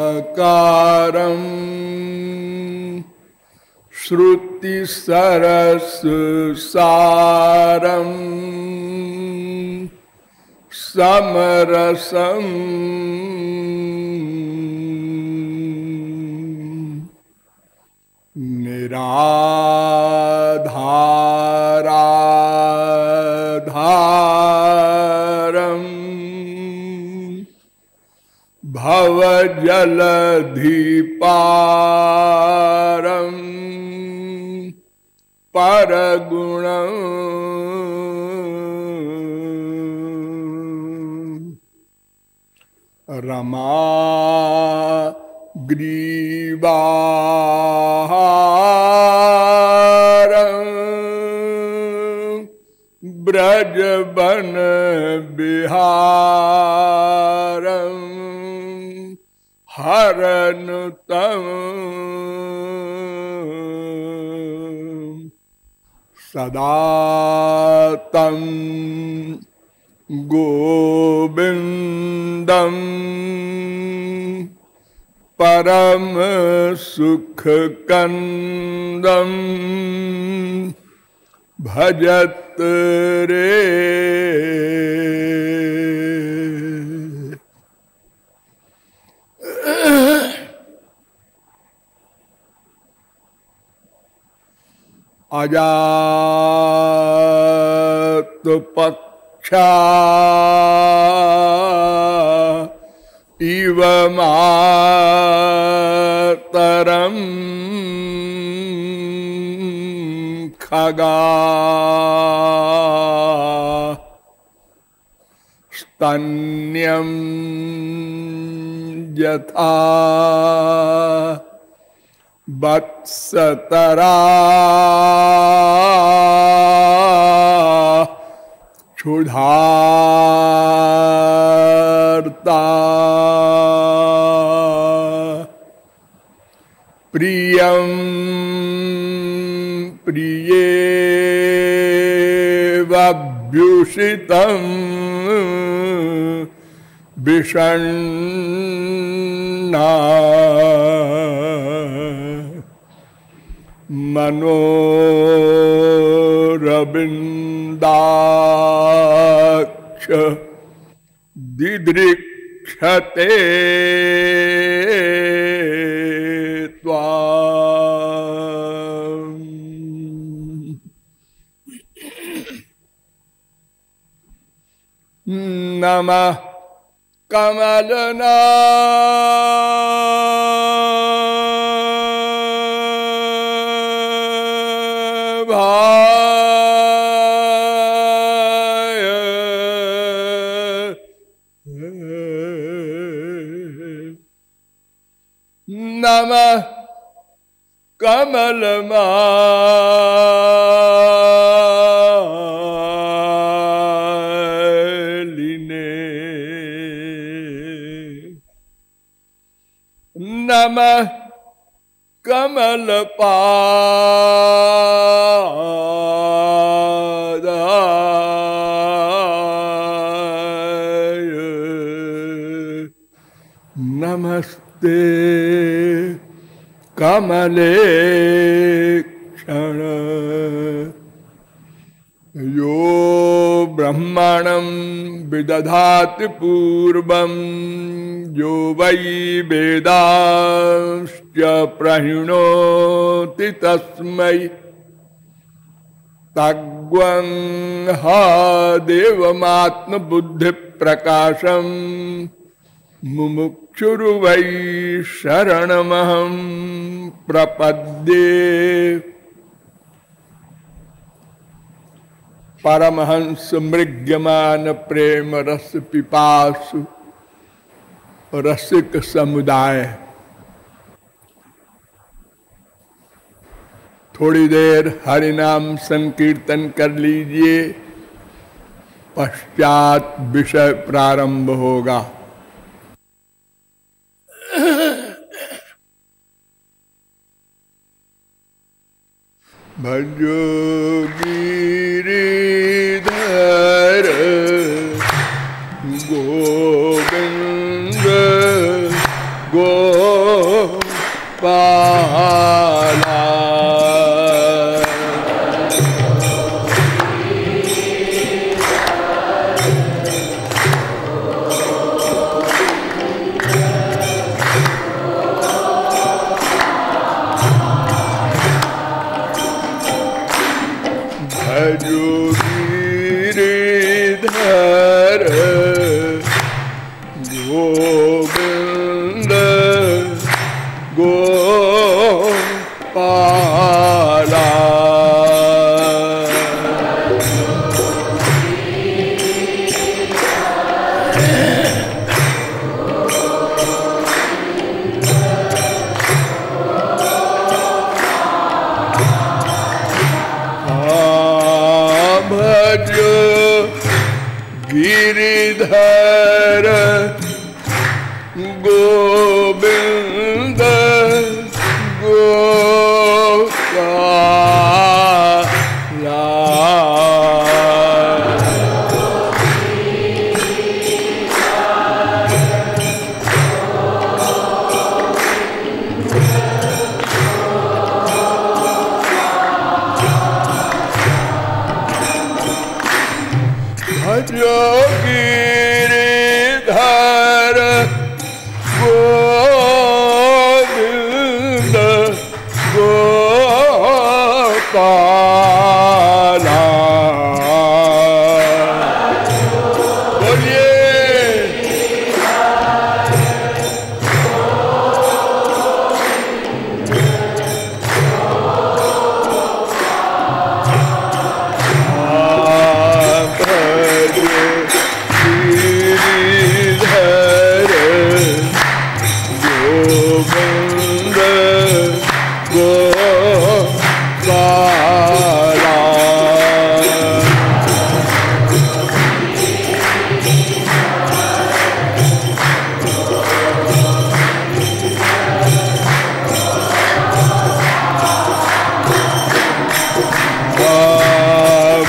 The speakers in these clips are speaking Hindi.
चिदानंदाकारं श्रुतिसरससारं समरसं निराधाराधारं भवजलधिपारं परगुणं रमाग्रीवाहारं ब्रजबन बिहारं हरनुतं सदा तं गोविन्दं परम सुखकन्दं भजत रे। अजातपक्षा इव मातरं खगा स्तन्यं यथा वत्सतरा क्षुधार्ता प्रियं प्रियेवाभ्युषितं विषण्णा मनोरविन्दाक्ष दिदृक्षते त्वाम्। नमः कमलनाभाय नमः कमलमालिने नमः कमलपादाय नमस्ते कमलेक्षण। यो ब्रह्मणं विदधाति पूर्वं यो वै वेदांश्च प्रहिणोति तस्मै तग्वं हा देवमात्मबुद्धिप्रकाशं मुमुक्षुर्वै शरणमहं प्रपद्ये। परमहंस मृग्यमान प्रेम रस पिपासु रसिक समुदाय, थोड़ी देर हरिनाम संकीर्तन कर लीजिए, पश्चात विषय प्रारंभ होगा। भजो गिरिधर पाला। भजो गिरिधर गोविंद गोपाला। भजो गिरिधर गोविंद गोपाला। भजो गिरिधर गोविंद गोपाला। बोलिए गिरिधर गोविंद गोपाला।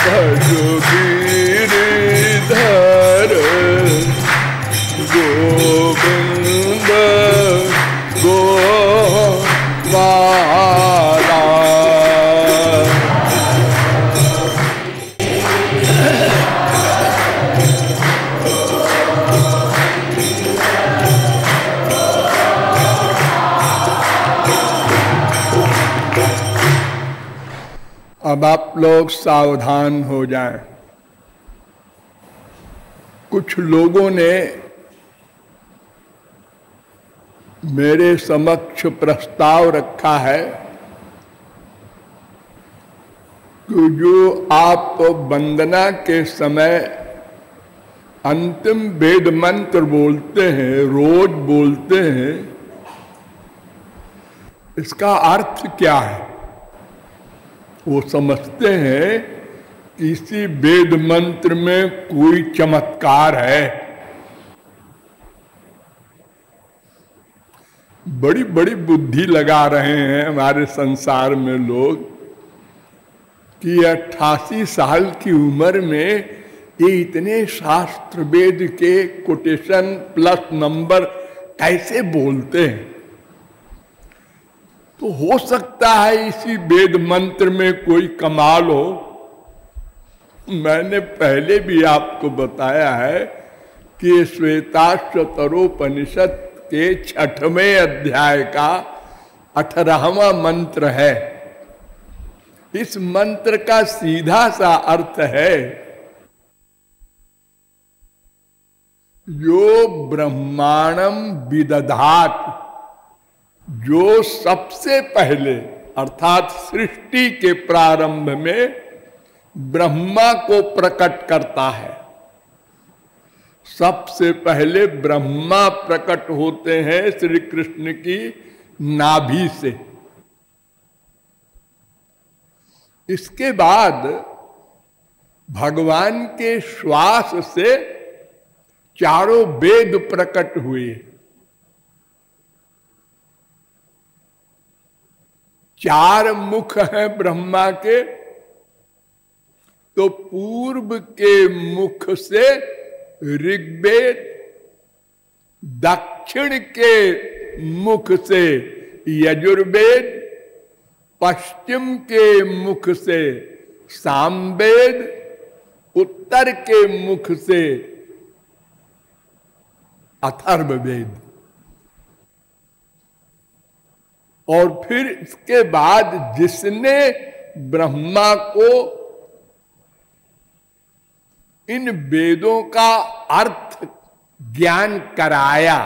भजो गिरिधर गोविंद गोपाला। अब आप लोग सावधान हो जाएं। कुछ लोगों ने मेरे समक्ष प्रस्ताव रखा है कि जो आप वंदना के समय अंतिम वेद मंत्र बोलते हैं, रोज बोलते हैं, इसका अर्थ क्या है? वो समझते हैं कि इसी वेद मंत्र में कोई चमत्कार है। बड़ी बड़ी बुद्धि लगा रहे हैं हमारे संसार में लोग कि 88 साल की उम्र में ये इतने शास्त्र वेद के कोटेशन प्लस नंबर कैसे बोलते हैं। तो हो सकता है इसी वेद मंत्र में कोई कमाल हो। मैंने पहले भी आपको बताया है कि श्वेताश्वतरोपनिषद के 6वें अध्याय का 18वां मंत्र है। इस मंत्र का सीधा सा अर्थ है यो ब्रह्मांडम विदधात, जो सबसे पहले अर्थात सृष्टि के प्रारंभ में ब्रह्मा को प्रकट करता है। सबसे पहले ब्रह्मा प्रकट होते हैं श्री कृष्ण की नाभि से। इसके बाद भगवान के श्वास से चारों वेद प्रकट हुए। चार मुख हैं ब्रह्मा के, तो पूर्व के मुख से ऋग्वेद, दक्षिण के मुख से यजुर्वेद, पश्चिम के मुख से सामवेद, उत्तर के मुख से अथर्ववेद, और फिर इसके बाद जिसने ब्रह्मा को इन वेदों का अर्थ ज्ञान कराया,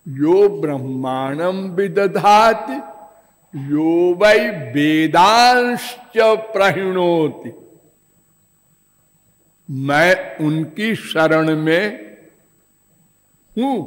यो ब्रह्मांडम विदधाति यो वै वेदांश्च प्रहिणोति, मैं उनकी शरण में हूं।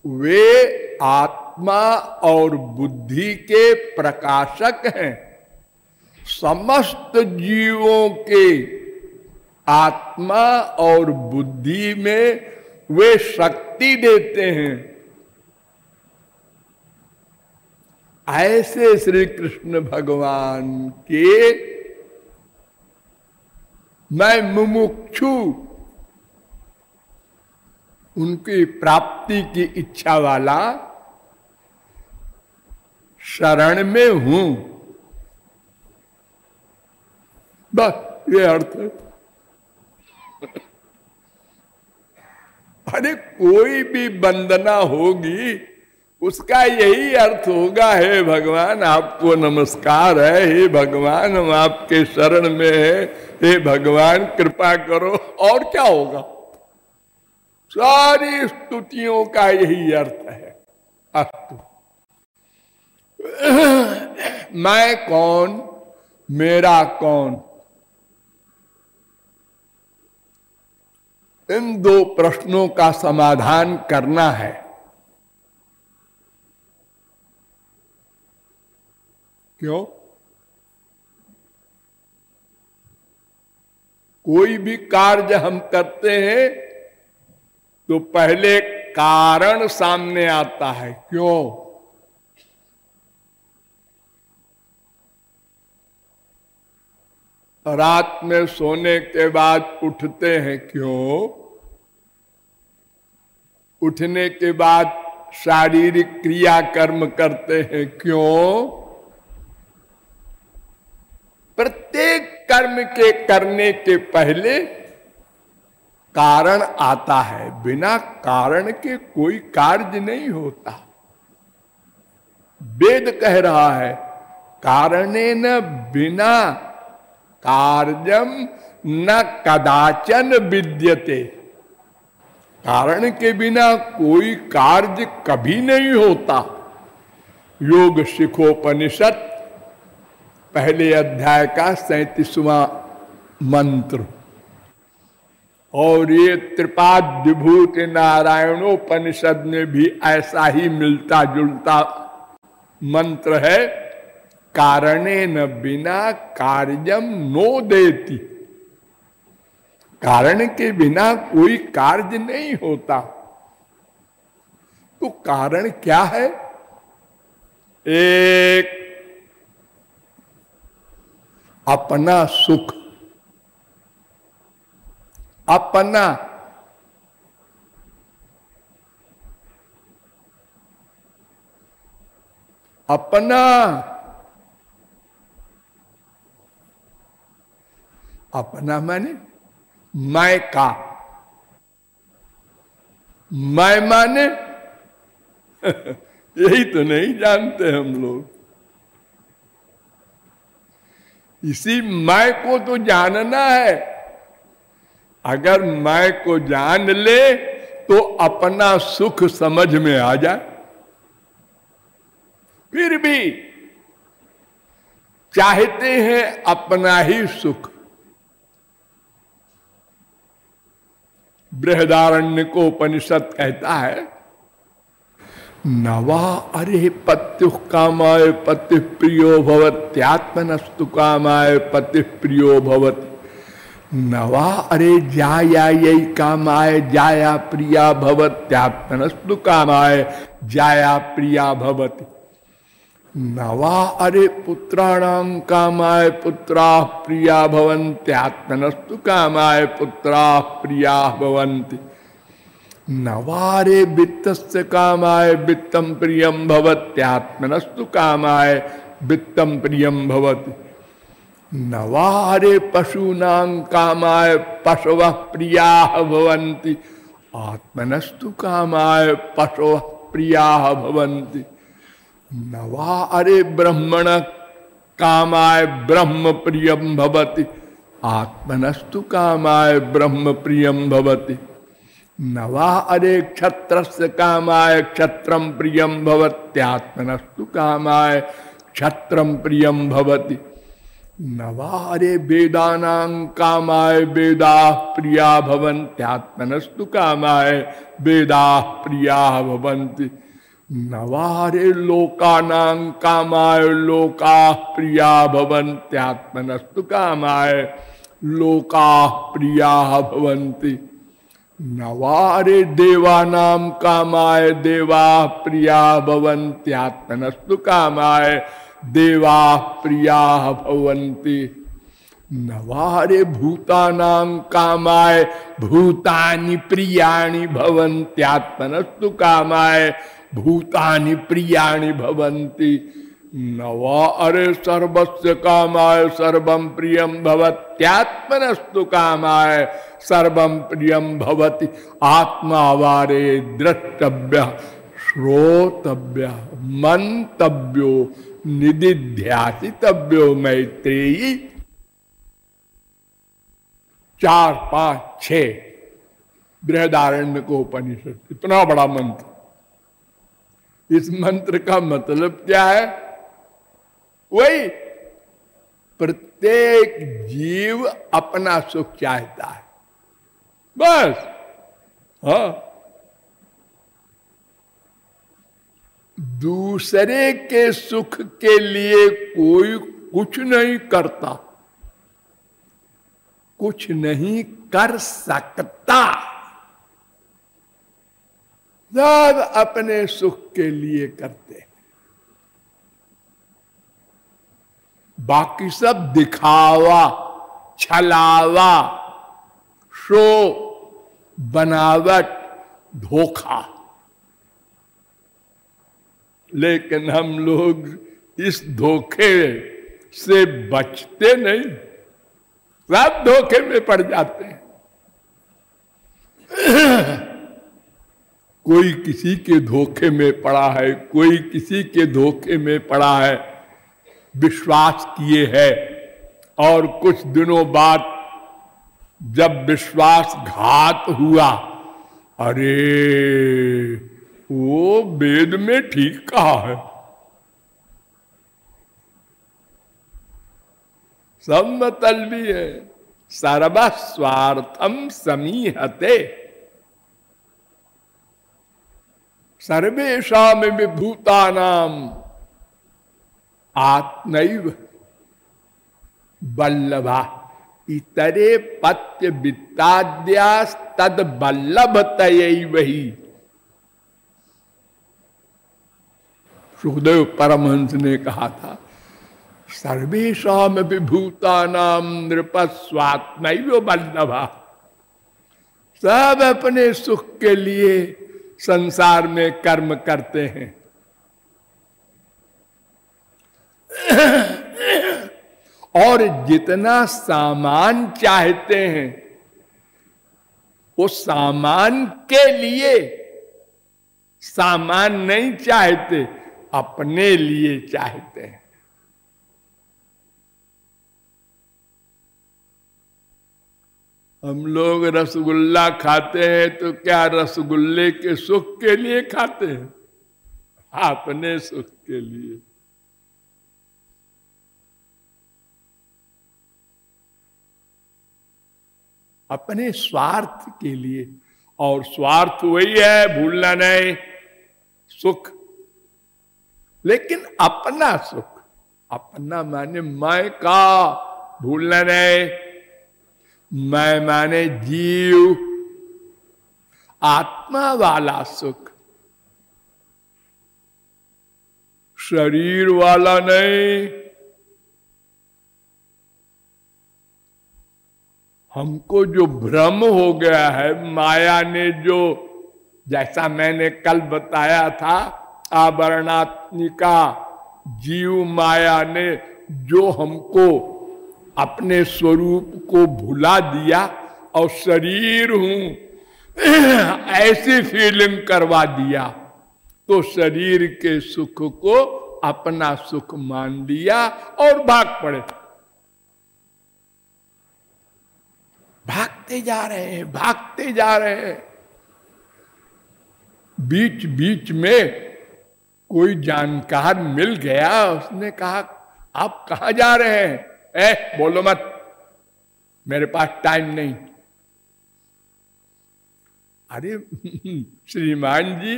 वे आत्मा और बुद्धि के प्रकाशक हैं। समस्त जीवों के आत्मा और बुद्धि में वे शक्ति देते हैं। ऐसे श्री कृष्ण भगवान के मैं मुमुक्षु, उनकी प्राप्ति की इच्छा वाला शरण में हूं। बस ये अर्थ है। अरे कोई भी वंदना होगी उसका यही अर्थ होगा, हे भगवान आपको नमस्कार है, हे भगवान हम आपके शरण में है, हे भगवान कृपा करो, और क्या होगा? सारी स्तुतियों का यही अर्थ है। अस्तु, मैं कौन, मेरा कौन, इन दो प्रश्नों का समाधान करना है। क्यों? कोई भी कार्य हम करते हैं तो पहले कारण सामने आता है। क्यों? रात में सोने के बाद उठते हैं। क्यों? उठने के बाद शारीरिक क्रिया कर्म करते हैं। क्यों? प्रत्येक कर्म के करने के पहले कारण आता है। बिना कारण के कोई कार्य नहीं होता। वेद कह रहा है कारणेन बिना कार्यम न कदाचन विद्यते। कारण के बिना कोई कार्य कभी नहीं होता। योग शिखोपनिषद पहले अध्याय का 37वां मंत्र, और ये त्रिपाद विभूति नारायणोपनिषद में भी ऐसा ही मिलता जुलता मंत्र है। कारणेन बिना कार्यम नो देति। कारण के बिना कोई कार्य नहीं होता। तो कारण क्या है? एक, अपना सुख, अपना अपना अपना माने मैं का, मैं माने यही तो नहीं जानते हम लोग। इसी मैं को तो जानना है। अगर मैं को जान ले तो अपना सुख समझ में आ जाए। फिर भी चाहते हैं अपना ही सुख। बृहदारण्यकोपनिषद कहता है नवा अरे पत्यु कामाय पति प्रियो भवत्यात्मनस्तु कामाय पति प्रियो भवति। नवा अरे जाया यही कामाय जाया प्रिया भवत्यात्मनस्तु कामाय जाया प्रिया भवति। नवा अरे पुत्राणां कामाय पुत्रा प्रिया भवन्त्यात्मनस्तु कामाय पुत्रा प्रिया भवन्ति। नवारे वित्तस्य कामाय वित्तम प्रियम भवत्यात्मनस्तु कामाय वित्तम प्रियम भवति। नवारे पशूनां कामाय पशवः प्रियाः भवन्ति आत्मनस्तु कामाय पशवः प्रियाः भवन्ति। नवारे ब्रह्मण कामाय ब्रह्म प्रियम भवति आत्मनस्तु कामाय ब्रह्म प्रियम भवति। नवा अरे क्षत्रस्य कामाय क्षत्रम प्रियम भवत्यात्मनस्तु कामाय क्षत्रम प्रियम भवति। नवा अरे वेदानां कामाय वेदा प्रिया भवन्त्यात्मनस्तु कामाय वेदा प्रिया भवन्ति। नवारे लोकानां कामाय लोका प्रिया भवन्त्यात्मनस्तु कामाय लोका प्रिया भवन्ति। नवारे देवानां कामाय देवा प्रिया भवन्त्यात्मनस्तु कामाय देवा प्रिया भवन्ति। नवारे भूतानां कामाय भूतानि प्रियाणि भवन्त्यात्मनस्तु कामाय भूतानि प्रियाणि भवन्ति। नवा अरे सर्वस्य कामाय सर्वं प्रियं भवत्यात्मनस्तु कामाय सर्वं प्रियं भवति। आत्मावारे द्रष्टव्य श्रोतव्य मंतव्यो निदिध्यासितव्यो मैत्रेयी। 4, 5, 6 बृहदारण्य को उपनिषद, इतना बड़ा मंत्र। इस मंत्र का मतलब क्या है? वही प्रत्येक जीव अपना सुख चाहता है, बस। हाँ, दूसरे के सुख के लिए कोई कुछ नहीं करता, कुछ नहीं कर सकता। सब अपने सुख के लिए करते हैं, बाकी सब दिखावा, छलावा, शो, बनावट, धोखा। लेकिन हम लोग इस धोखे से बचते नहीं, सब धोखे में पड़ जाते हैं। कोई किसी के धोखे में पड़ा है, कोई किसी के धोखे में पड़ा है, विश्वास किए है, और कुछ दिनों बाद जब विश्वासघात हुआ, अरे वो वेद में ठीक कहा है, सब मतलबी है। सर्वस्वार्थम समीहते सर्वेषां विभूतानां आत्मैव बल्लभा इतरे पत्य वित्ताद्यास तद बल्लभतयैव ही। सुखदेव परमहंस ने कहा था, सर्वेषां विभूतानां नृपस्वात्मैव बल्लभा। सब अपने सुख के लिए संसार में कर्म करते हैं, और जितना सामान चाहते हैं वो सामान के लिए सामान नहीं चाहते, अपने लिए चाहते हैं। हम लोग रसगुल्ला खाते हैं तो क्या रसगुल्ले के सुख के लिए खाते हैं? अपने सुख के लिए। अपने स्वार्थ के लिए, और स्वार्थ वही है, भूलना नहीं, सुख। लेकिन अपना सुख, अपना माने मैं का, भूलना नहीं। मैं माने जीव, आत्मा वाला सुख, शरीर वाला नहीं। हमको जो भ्रम हो गया है, माया ने जो जैसा मैंने कल बताया था, आवरणात्मिका जीव माया ने जो हमको अपने स्वरूप को भुला दिया और शरीर हूं ऐसी फीलिंग करवा दिया, तो शरीर के सुख को अपना सुख मान लिया और भाग पड़े। भागते जा रहे हैं, भागते जा रहे हैं। बीच बीच में कोई जानकार मिल गया, उसने कहा आप कहां जा रहे हैं? बोलो मत, मेरे पास टाइम नहीं। अरे श्रीमान जी,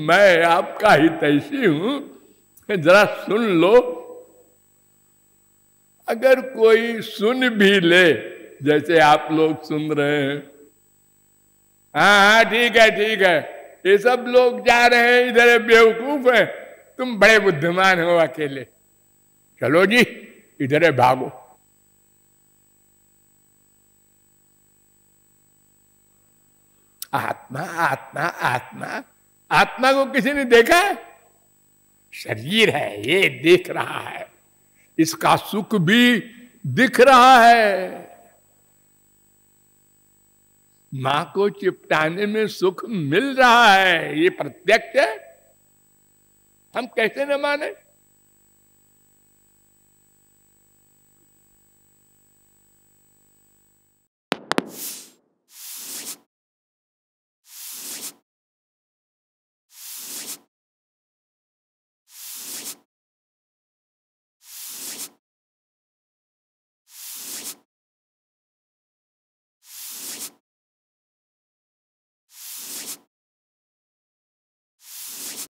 मैं आपका हितैषी हूं, जरा सुन लो। अगर कोई सुन भी ले, जैसे आप लोग सुन रहे हैं, हाँ ठीक है ठीक है, ये सब लोग जा रहे हैं, इधर बेवकूफ है, तुम बड़े बुद्धिमान हो अकेले, चलो जी इधर भागो। आत्मा आत्मा आत्मा, आत्मा को किसी ने देखा है? शरीर है, ये देख रहा है, इसका सुख भी दिख रहा है। मां को चिपटाने में सुख मिल रहा है, ये प्रत्यक्ष है। हम कैसे न माने?